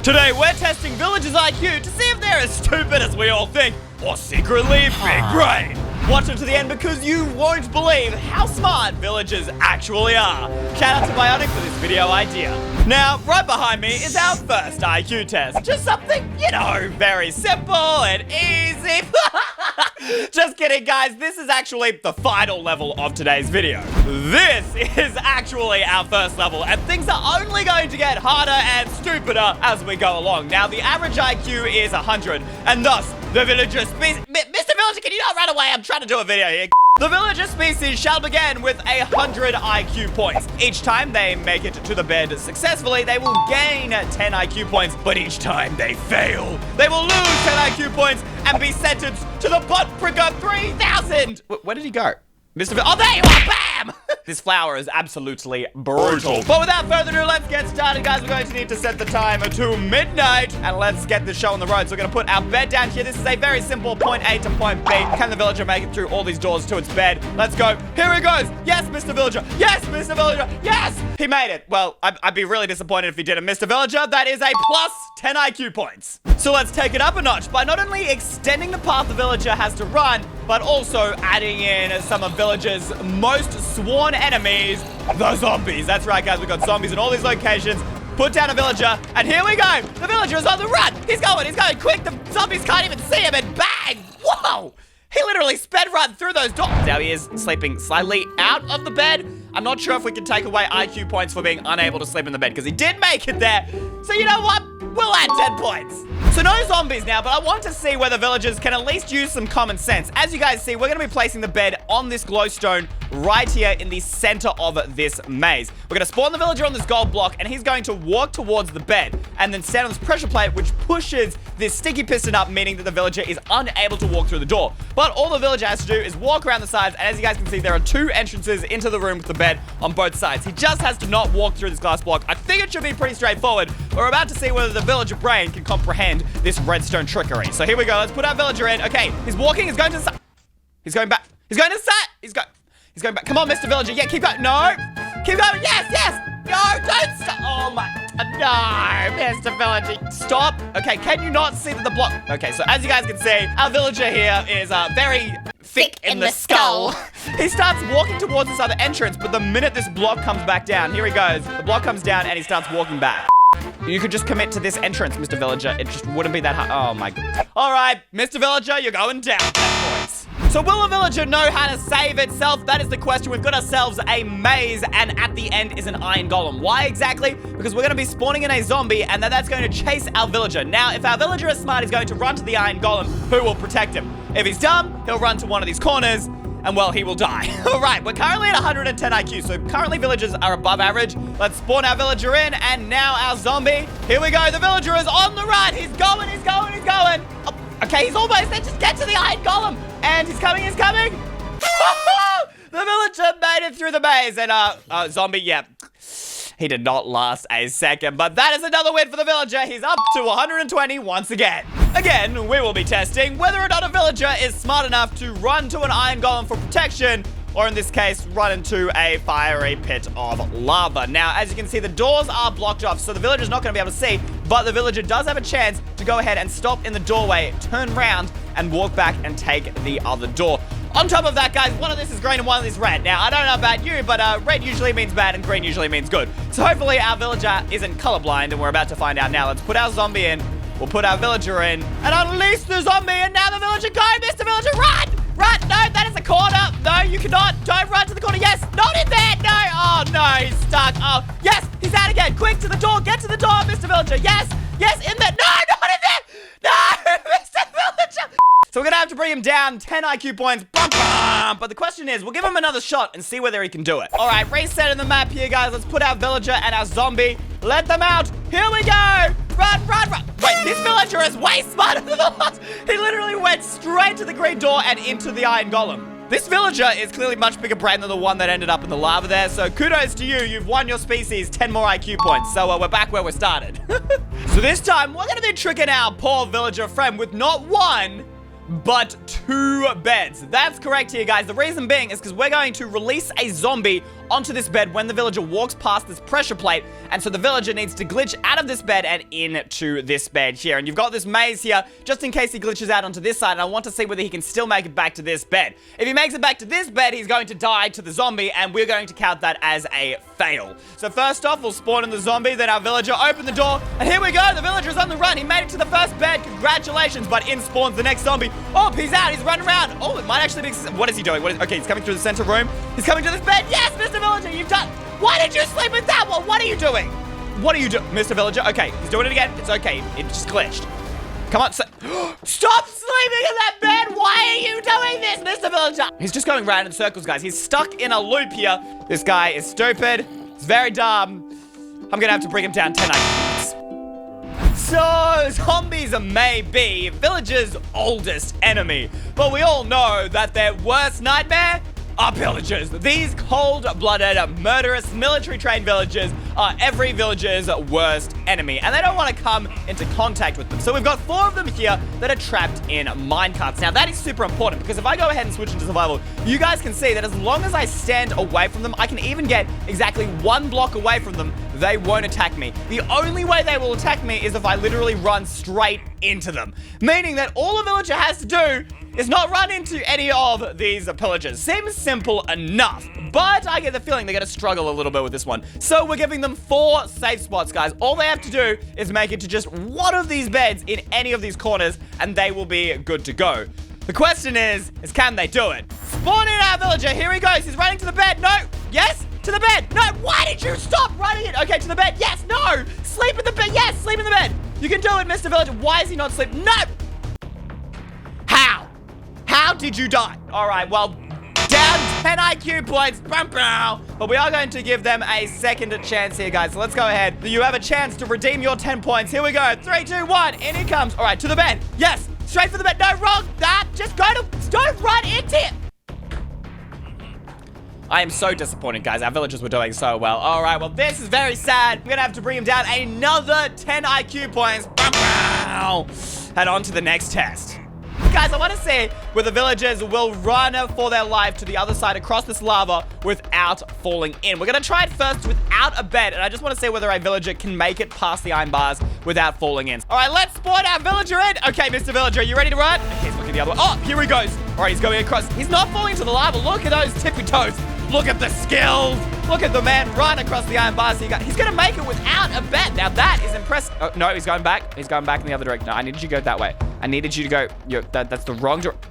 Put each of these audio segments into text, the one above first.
Today, we're testing villagers' IQ to see if they're as stupid as we all think, or secretly big brain. Watch it to the end because you won't believe how smart villagers actually are. Shout out to Bionic for this video idea. Now, right behind me is our first IQ test. Just something, very simple and easy. Just kidding, guys. This is actually the final level of today's video. This is actually our first level, and things are only going to get harder and stupider as we go along. Now, the average IQ is 100, and thus, the villager species... Mr. Villager, can you not run away? I'm trying to do a video here. The villager species shall begin with 100 IQ points. Each time they make it to the bed successfully, they will gain 10 IQ points, but each time they fail, they will lose 10 IQ points and be sentenced to the butt pricker 3000. Where did he go? Oh, there you are, bam! This flower is absolutely brutal. But without further ado, let's get started, guys. We're going to need to set the time to midnight, and let's get this show on the road. So we're gonna put our bed down here. This is a very simple point A to point B. Can the villager make it through all these doors to its bed? Let's go. Here he goes. Yes, Mr. Villager. Yes, Mr. Villager. Yes! He made it. Well, I'd be really disappointed if he didn't. Mr. Villager, that is a plus 10 IQ points. So let's take it up a notch by not only extending the path the villager has to run, but also adding in some of villager's most sworn enemies, the zombies. That's right, guys. We've got zombies in all these locations. Put down a villager, and here we go. The villager is on the run. He's going quick. The zombies can't even see him, and bang! Whoa! He literally sped right through those doors. Now he is sleeping slightly out of the bed. I'm not sure if we can take away IQ points for being unable to sleep in the bed, because he did make it there. So you know what? We'll add 10 points. So no zombies now, but I want to see whether villagers can at least use some common sense. As you guys see, we're going to be placing the bed on this glowstone right here in the center of this maze. We're going to spawn the villager on this gold block, and he's going to walk towards the bed and then stand on this pressure plate, which pushes this sticky piston up, meaning that the villager is unable to walk through the door. But all the villager has to do is walk around the sides, and as you guys can see, there are 2 entrances into the room with the bed on both sides. He just has to not walk through this glass block. I think it should be pretty straightforward. We're about to see whether the villager brain can comprehend this redstone trickery. So here we go. Let's put our villager in. Okay, he's walking. He's going to the side. He's going back. He's going to the side. He's going back. Come on, Mr. Villager. Yeah, keep going. No. Keep going. Yes, yes. No, don't stop. Oh, my. No, Mr. Villager. Stop. Okay, can you not see the block? Okay, so as you guys can see, our villager here is very thick in the skull. He starts walking towards this other entrance, but the minute this block comes back down, here he goes. The block comes down, and he starts walking back. You could just commit to this entrance, Mr. Villager. It just wouldn't be that hard. Oh, my God. All right, Mr. Villager, you're going down 10 points. So will a villager know how to save itself? That is the question. We've got ourselves a maze, and at the end is an iron golem. Why exactly? Because we're going to be spawning in a zombie, and then that's going to chase our villager. Now, if our villager is smart, he's going to run to the iron golem, who will protect him. If he's dumb, he'll run to one of these corners, and well, he will die. All right, we're currently at 110 IQ, so currently villagers are above average. Let's spawn our villager in, and now our zombie. Here we go. The villager is on the run. He's going. Oh, okay, he's almost there. Just get to the iron golem. And he's coming. The villager made it through the maze, and zombie, yeah. He did not last a second, but that is another win for the villager. He's up to 120 once again. Again, we will be testing whether or not a villager is smart enough to run to an iron golem for protection, or in this case, run into a fiery pit of lava. Now, as you can see, the doors are blocked off, so the villager's not going to be able to see, but the villager does have a chance to go ahead and stop in the doorway, turn around, and walk back and take the other door. On top of that, guys, one of this is green and one of this is red. Now, I don't know about you, but red usually means bad and green usually means good. So hopefully our villager isn't colorblind, and we're about to find out now. Let's put our zombie in. We'll put our villager in and unleash the zombie, and now the villager go. Mr. Villager, run! Run! No, that is a corner. No, you cannot. Don't run to the corner. Yes, not in there. No. Oh, no, he's stuck. Oh, yes, he's out again. Quick, to the door. Get to the door, Mr. Villager. Yes, in there. No, not in there. No, Mr. Villager. So we're going to have to bring him down 10 IQ points. Bum, bum. But the question is, we'll give him another shot and see whether he can do it. All right, resetting the map here, guys. Let's put our villager and our zombie. Let them out. Here we go. Run. Wait, this villager is way smarter than the last. He literally went straight to the green door and into the iron golem. This villager is clearly much bigger brain than the one that ended up in the lava there, so kudos to you. You've won your species 10 more IQ points, so we're back where we started. So this time, we're going to be tricking our poor villager friend with not one, but 2 beds. That's correct here, guys. The reason being is because we're going to release a zombie onto this bed when the villager walks past this pressure plate, and so the villager needs to glitch out of this bed and into this bed here. And you've got this maze here, just in case he glitches out onto this side, and I want to see whether he can still make it back to this bed. If he makes it back to this bed, he's going to die to the zombie, and we're going to count that as a fail. So first off, we'll spawn in the zombie, then our villager open the door, and here we go, the villager's on the run. He made it to the first bed, congratulations, but in spawns the next zombie. Oh, he's out, he's running around. Oh, it might actually be, what is he doing? Okay, he's coming through the center room. He's coming to this bed. Yes, Mr. Villager, you've done. Why did you sleep with that one? What are you doing? What are you doing, Mr. Villager? Okay, he's doing it again. It's okay, it just glitched. Come on, stop sleeping in that bed! Why are you doing this, Mr. Villager? He's just going round in circles, guys. He's stuck in a loop here. This guy is stupid. He's very dumb. I'm gonna have to bring him down 10 IQs. So, zombies may be villagers' oldest enemy, but we all know that their worst nightmare are pillagers. These cold-blooded, murderous, military-trained villagers are every villager's worst enemy, and they don't want to come into contact with them. So we've got 4 of them here that are trapped in minecarts. Now, that is super important, because if I go ahead and switch into survival, you guys can see that as long as I stand away from them, I can even get exactly 1 block away from them, they won't attack me. The only way they will attack me is if I literally run straight into them, meaning that all a villager has to do is not run into any of these pillagers. Seems simple enough, but I get the feeling they're gonna struggle a little bit with this one. So we're giving them 4 safe spots, guys. All they have to do is make it to just one of these beds in any of these corners, and they will be good to go. The question is can they do it? Spawn in our villager, here he goes. He's running to the bed, no, yes, to the bed, no, why did you stop running it? Okay, to the bed, yes, no, sleep in the bed, yes, sleep in the bed. You can do it, Mr. Villager. Why is he not sleeping? No! How did you die? All right, well, down 10 IQ points. But we are going to give them a second chance here, guys. So let's go ahead. You have a chance to redeem your 10 points. Here we go. 3, 2, 1. In he comes. All right, to the bed. Yes, straight for the bed. No, wrong. Just don't run into it. I am so disappointed, guys. Our villagers were doing so well. All right, well, this is very sad. I'm going to have to bring him down another 10 IQ points. Head on to the next test. Guys, I want to see where the villagers will run for their life to the other side across this lava without falling in. We're going to try it first without a bed, and I just want to see whether a villager can make it past the iron bars without falling in. All right, let's spawn our villager in. Okay, Mr. Villager, are you ready to run? Okay, he's looking the other way. Oh, here he goes. All right, he's going across. He's not falling into the lava. Look at those tippy toes. Look at the skills. Look at the man run across the iron bars. He's going to make it without a bed. Now, that is impressive. Oh, no, he's going back. He's going back in the other direction. No, I needed you to go that way. I needed you to go. That's the wrong direction.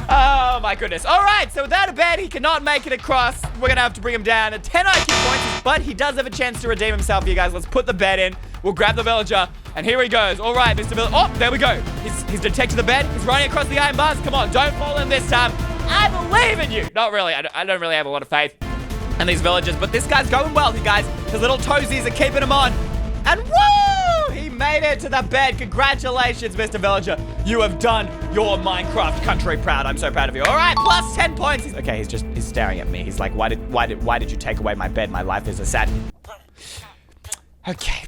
Oh, my goodness. All right, so without a bed, he cannot make it across. We're going to have to bring him down at 10 IQ points, but he does have a chance to redeem himself here, guys. Let's put the bed in. We'll grab the villager, and here he goes. All right, Mr. Villager. Oh, there we go. He's detected the bed. He's running across the iron bars. Come on, don't fall in this time. I believe in you. Not really. I don't really have a lot of faith in these villagers, but this guy's going well, you guys. His little toesies are keeping him on. And woo! He made it to the bed. Congratulations, Mr. Villager. You have done your Minecraft country proud. I'm so proud of you. All right, plus 10 points. Okay, he's staring at me. He's like, why did you take away my bed? My life is a sad. Okay.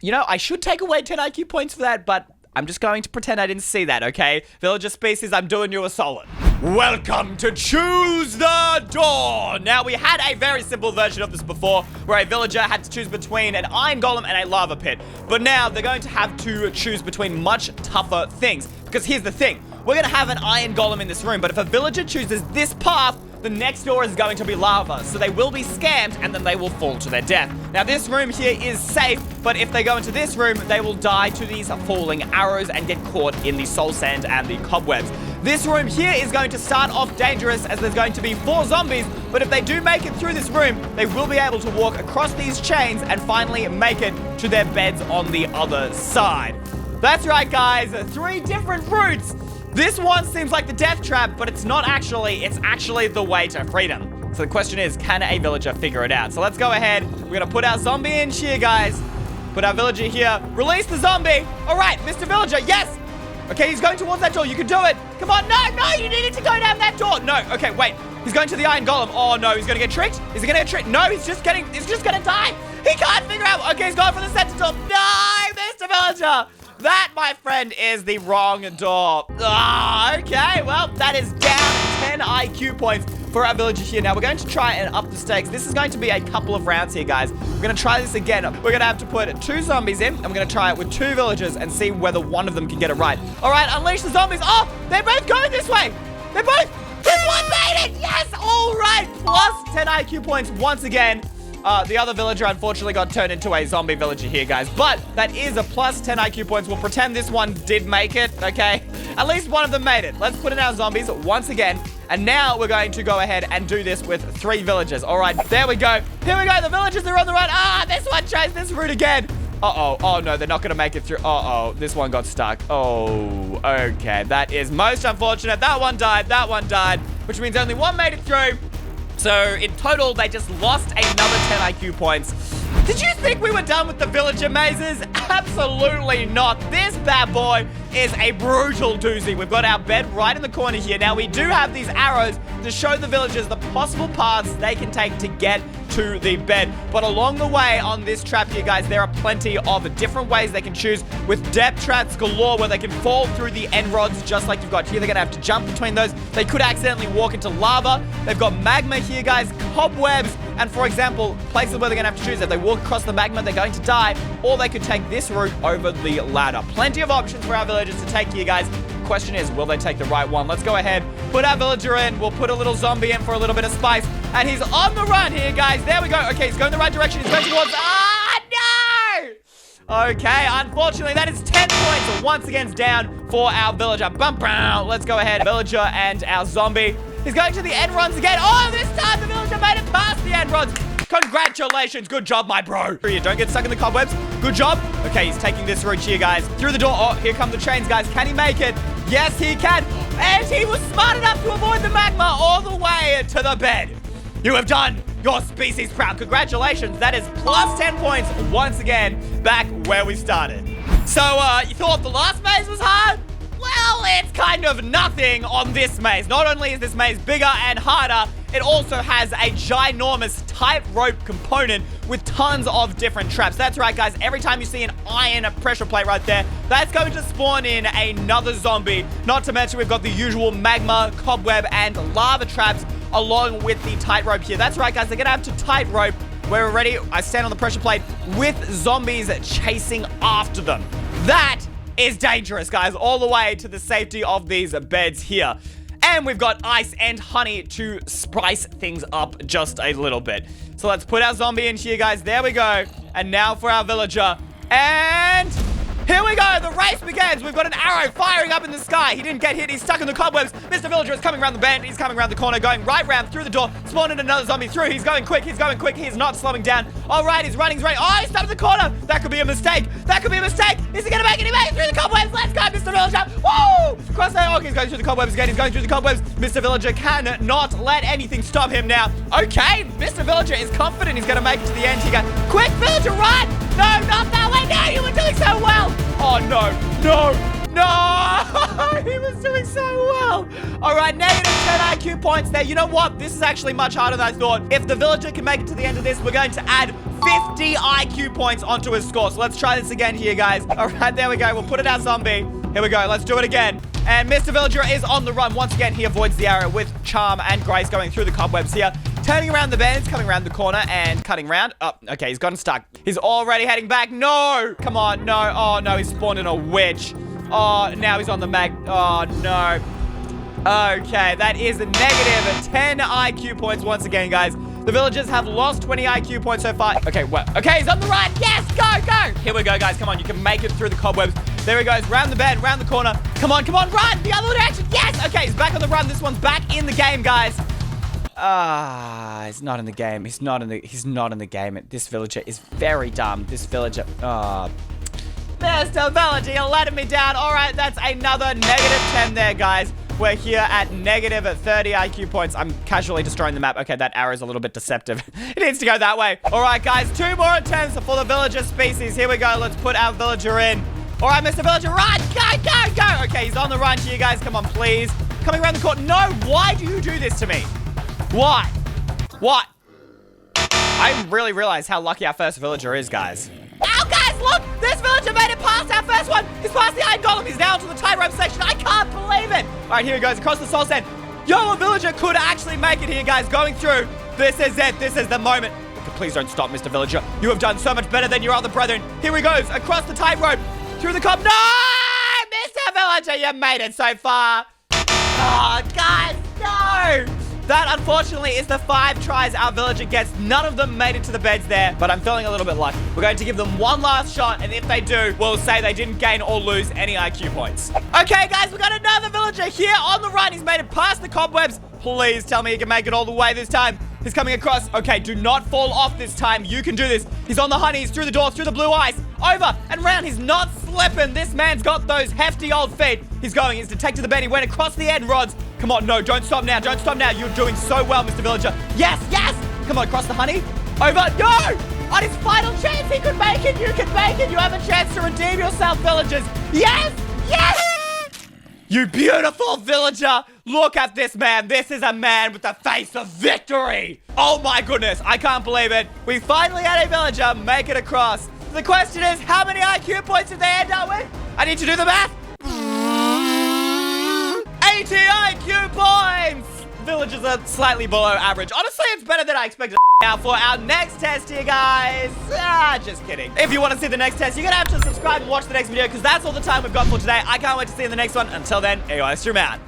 You know, I should take away 10 IQ points for that, but I'm just going to pretend I didn't see that, okay? Villager species, I'm doing you a solid. Welcome to Choose the Door. Now, we had a very simple version of this before, where a villager had to choose between an iron golem and a lava pit. But now, they're going to have to choose between much tougher things. Because here's the thing. We're going to have an iron golem in this room, but if a villager chooses this path, the next door is going to be lava, so they will be scammed and then they will fall to their death. Now, this room here is safe, but if they go into this room, they will die to these falling arrows and get caught in the soul sand and the cobwebs. This room here is going to start off dangerous as there's going to be 4 zombies, but if they do make it through this room, they will be able to walk across these chains and finally make it to their beds on the other side. That's right, guys, 3 different routes. This one seems like the death trap, but it's not actually. It's actually the way to freedom. So the question is, can a villager figure it out? So let's go ahead. We're going to put our zombie in here, guys. Put our villager here. Release the zombie. All right, Mr. Villager, yes. Okay, he's going towards that door. You can do it. Come on. No, you needed to go down that door. No, okay, wait. He's going to the iron golem. Oh, no, he's going to get tricked. Is he going to get tricked? No, he's just going to die. He can't figure out. Okay, he's going for the center door. No, Mr. Villager. That, my friend, is the wrong door. Ah, okay. Well, that is down 10 IQ points for our villager here. Now, we're going to try and up the stakes. This is going to be a couple of rounds here, guys. We're going to try this again. We're going to have to put 2 zombies in, and we're going to try it with 2 villagers and see whether one of them can get it right. All right, unleash the zombies. Oh, they're both going this way. They're both. This one made it. Yes. All right. Plus 10 IQ points once again. The other villager unfortunately got turned into a zombie villager here, guys. But that is a plus 10 IQ points. We'll pretend this one did make it, okay? At least one of them made it. Let's put in our zombies once again. And now we're going to go ahead and do this with 3 villagers. All right, there we go. Here we go. The villagers are on the run. Ah, this one chose this route again. Uh-oh. Oh, no, they're not going to make it through. Uh-oh. This one got stuck. Oh, okay. That is most unfortunate. That one died. That one died. Which means only one made it through. So, in total, they just lost another 10 IQ points. Did you think we were done with the villager mazes? Absolutely not. This bad boy is a brutal doozy. We've got our bed right in the corner here. Now, we do have these arrows to show the villagers the possible paths they can take to get to the bed. But along the way on this trap here, guys, there are plenty of different ways they can choose with depth traps galore where they can fall through the end rods just like you've got here. They're going to have to jump between those. They could accidentally walk into lava. They've got magma here, guys, cobwebs, and for example, places where they're going to have to choose. If they walk across the magma, they're going to die, or they could take this route over the ladder. Plenty of options for our villagers to take here, guys. Question is, will they take the right one? Let's go ahead, put our villager in. We'll put a little zombie in for a little bit of spice. And he's on the run here, guys. There we go. Okay, he's going the right direction. He's going towards... Ah, no! Okay, unfortunately, that is 10 points. Once again, it's down for our villager. Bum, bum. Let's go ahead. Villager and our zombie. He's going to the end runs again. Oh, this time the villager made it past the end runs. Congratulations. Good job, my bro. Don't get stuck in the cobwebs. Good job. Okay, he's taking this route here, guys. Through the door. Oh, here come the trains, guys. Can he make it? Yes, he can. And he was smart enough to avoid the magma all the way to the bed. You have done your species proud. Congratulations. That is plus 10 points once again back where we started. So, you thought the last maze was hard? Well, it's kind of nothing on this maze. Not only is this maze bigger and harder, it also has a ginormous tightrope component with tons of different traps. That's right, guys. Every time you see an iron pressure plate right there, that's going to spawn in another zombie. Not to mention we've got the usual magma, cobweb, and lava traps along with the tightrope here. That's right, guys. They're going to have to tightrope. We're ready. I stand on the pressure plate with zombies chasing after them. That is dangerous, guys, all the way to the safety of these beds here. And we've got ice and honey to spice things up just a little bit. So let's put our zombie in here, guys. There we go. And now for our villager. And here we go. The race begins. We've got an arrow firing up in the sky. He didn't get hit. He's stuck in the cobwebs. Mr. Villager is coming around the bend. He's coming around the corner, going right round through the door, spawning another zombie through. He's going quick. He's going quick. He's not slowing down. All right, he's running. He's running. Oh, he's stuck in the corner. That could be a mistake. That could be a mistake. Is he going to make it? He made it through the cobwebs. Let's go, Mr. Villager. Woo! Cross there. Oh, he's going through the cobwebs again. He's going through the cobwebs. Mr. Villager cannot let anything stop him now. Okay, Mr. Villager is confident he's going to make it to the end here. Quick, Villager, run! No, not that way. No, you were doing so well. Oh, no. No. No. He was doing so well. All right, negative 10 IQ points there. You know what? This is actually much harder than I thought. If the villager can make it to the end of this, we're going to add 50 IQ points onto his score. So let's try this again here, guys. All right, there we go. We'll put it out zombie. Here we go. Let's do it again. And Mr. Villager is on the run. Once again, he avoids the arrow with charm and grace going through the cobwebs here. Turning around the bend, coming around the corner and cutting round. Oh, okay, he's gotten stuck. He's already heading back. No! Come on, no. Oh, no, he's spawned in a witch. Oh, now he's on the mag. Oh, no. Okay, that is a negative 10 IQ points once again, guys. The villagers have lost 20 IQ points so far. Okay, well, okay, he's on the run. Yes, go, go. Here we go, guys. Come on, you can make it through the cobwebs. There he goes, round the bend, round the corner. Come on, run. The other direction. Yes. Okay, he's back on the run. This one's back in the game, guys. He's not in the game. He's not in the game. This villager is very dumb. This villager. Mr. Villager, you're letting me down. All right, that's another negative 10 there, guys. We're here at negative 30 IQ points. I'm casually destroying the map. Okay, that arrow's a little bit deceptive. It needs to go that way. All right, guys, 2 more attempts for the villager species. Here we go. Let's put our villager in. All right, Mr. Villager, run. Go, go, go. Okay, he's on the run here, guys. Come on, please. Coming around the corner. No, why do you do this to me? Why? What? I really realize how lucky our first villager is, guys. Ow, guys, look! This villager made it past our first one! He's the Iron Golem. He's now to the tightrope section. I can't believe it. All right, here he goes across the soul sand. Yo, a villager could actually make it here, guys. Going through. This is it. This is the moment. Please don't stop, Mr. Villager. You have done so much better than your other brethren. Here he goes across the tightrope. Through the cop. No! Mr. Villager, you made it so far. Oh, guys, no! That, unfortunately, is the 5 tries our villager gets. None of them made it to the beds there, but I'm feeling a little bit lucky. We're going to give them one last shot, and if they do, we'll say they didn't gain or lose any IQ points. Okay, guys, we got another villager here on the run. He's made it past the cobwebs. Please tell me he can make it all the way this time. He's coming across. Okay, do not fall off this time. You can do this. He's on the honey. He's through the door, through the blue ice, over and round. He's not slipping. This man's got those hefty old feet. He's going. He's detected the bed. He went across the end rods. Come on, no, don't stop now. Don't stop now. You're doing so well, Mr. Villager. Yes, yes. Come on, across the honey. Over. No! On his final chance, he could make it. You can make it. You have a chance to redeem yourself, villagers. Yes! Yes! You beautiful villager. Look at this man. This is a man with the face of victory. Oh my goodness. I can't believe it. We finally had a villager make it across. The question is, how many IQ points did they end up with? I need to do the math. 80 IQ points. Villagers are slightly below average. Honestly, it's better than I expected. Now for our next test here, guys. Just kidding. If you want to see the next test, you're going to have to subscribe and watch the next video because that's all the time we've got for today. I can't wait to see you in the next one. Until then, Eystreem out.